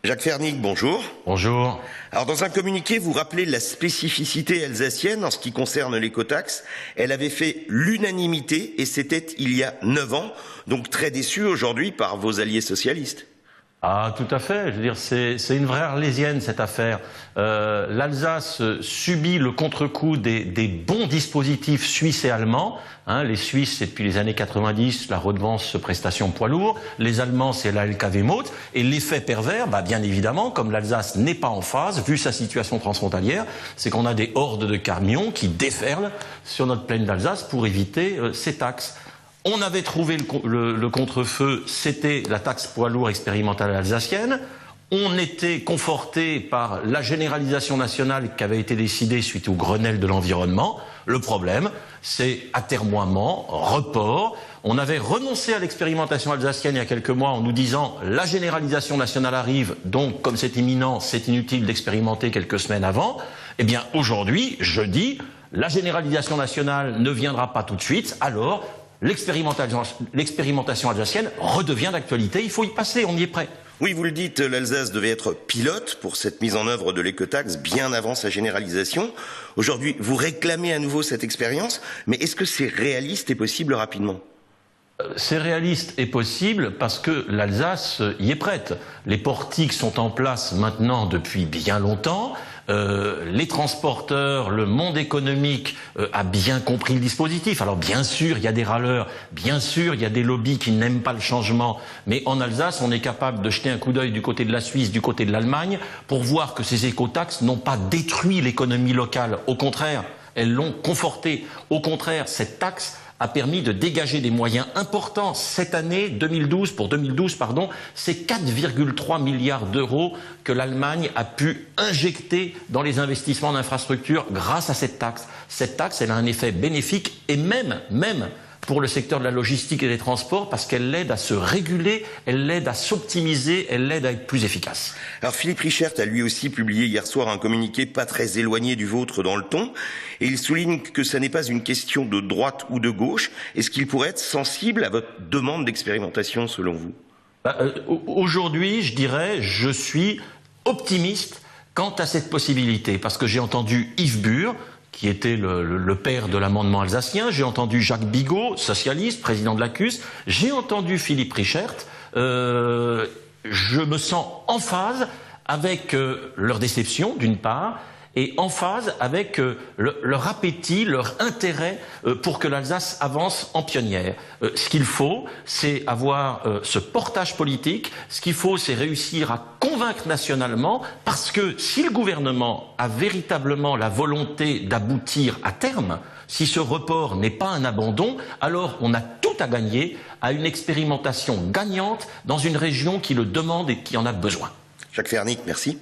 Jacques Fernic, bonjour. Bonjour. Alors dans un communiqué, vous rappelez la spécificité alsacienne en ce qui concerne l'écotaxe. Elle avait fait l'unanimité et c'était il y a 9 ans, donc très déçu aujourd'hui par vos alliés socialistes. Ah, tout à fait. Je veux dire, c'est une vraie arlésienne, cette affaire. L'Alsace subit le contre-coup des bons dispositifs suisses et allemands. Les Suisses, c'est depuis les années 90 la redevance prestation poids lourd. Les Allemands, c'est la LKW Maut. Et l'effet pervers, bien évidemment, comme l'Alsace n'est pas en phase, vu sa situation transfrontalière, c'est qu'on a des hordes de camions qui déferlent sur notre plaine d'Alsace pour éviter ces taxes. On avait trouvé le contre-feu, c'était la taxe poids lourd expérimentale alsacienne. On était conforté par la généralisation nationale qui avait été décidée suite au Grenelle de l'environnement. Le problème, c'est atermoiement, report. On avait renoncé à l'expérimentation alsacienne il y a quelques mois en nous disant la généralisation nationale arrive, donc comme c'est imminent, c'est inutile d'expérimenter quelques semaines avant. Eh bien aujourd'hui, jeudi, la généralisation nationale ne viendra pas tout de suite, alors l'expérimentation alsacienne redevient d'actualité, il faut y passer, on y est prêt. Oui, vous le dites, l'Alsace devait être pilote pour cette mise en œuvre de l'écotaxe bien avant sa généralisation. Aujourd'hui, vous réclamez à nouveau cette expérience, mais est-ce que c'est réaliste et possible rapidement ? C'est réaliste et possible parce que l'Alsace y est prête. Les portiques sont en place maintenant depuis bien longtemps. Les transporteurs, le monde économique a bien compris le dispositif. Alors bien sûr, il y a des râleurs, bien sûr, il y a des lobbies qui n'aiment pas le changement. Mais en Alsace, on est capable de jeter un coup d'œil du côté de la Suisse, du côté de l'Allemagne, pour voir que ces écotaxes n'ont pas détruit l'économie locale. Au contraire, elles l'ont confortée. Au contraire, cette taxe a permis de dégager des moyens importants. Cette année, 2012, c'est 4,3 milliards d'euros que l'Allemagne a pu injecter dans les investissements d'infrastructures grâce à cette taxe. Cette taxe, elle a un effet bénéfique et même pour le secteur de la logistique et des transports parce qu'elle l'aide à se réguler, elle l'aide à s'optimiser, elle l'aide à être plus efficace. Alors Philippe Richert a lui aussi publié hier soir un communiqué pas très éloigné du vôtre dans le ton et il souligne que ça n'est pas une question de droite ou de gauche. Est-ce qu'il pourrait être sensible à votre demande d'expérimentation selon vous ? Aujourd'hui, je dirais, je suis optimiste quant à cette possibilité parce que j'ai entendu Yves Bure, qui était le père de l'amendement alsacien. J'ai entendu Jacques Bigot, socialiste, président de la CUS. J'ai entendu Philippe Richert. Je me sens en phase avec leur déception, d'une part, et en phase avec leur appétit, leur intérêt pour que l'Alsace avance en pionnière. Ce qu'il faut, c'est avoir ce portage politique. Ce qu'il faut, c'est réussir à convaincre nationalement, parce que si le gouvernement a véritablement la volonté d'aboutir à terme, si ce report n'est pas un abandon, alors on a tout à gagner à une expérimentation gagnante dans une région qui le demande et qui en a besoin. Jacques Fernic, merci.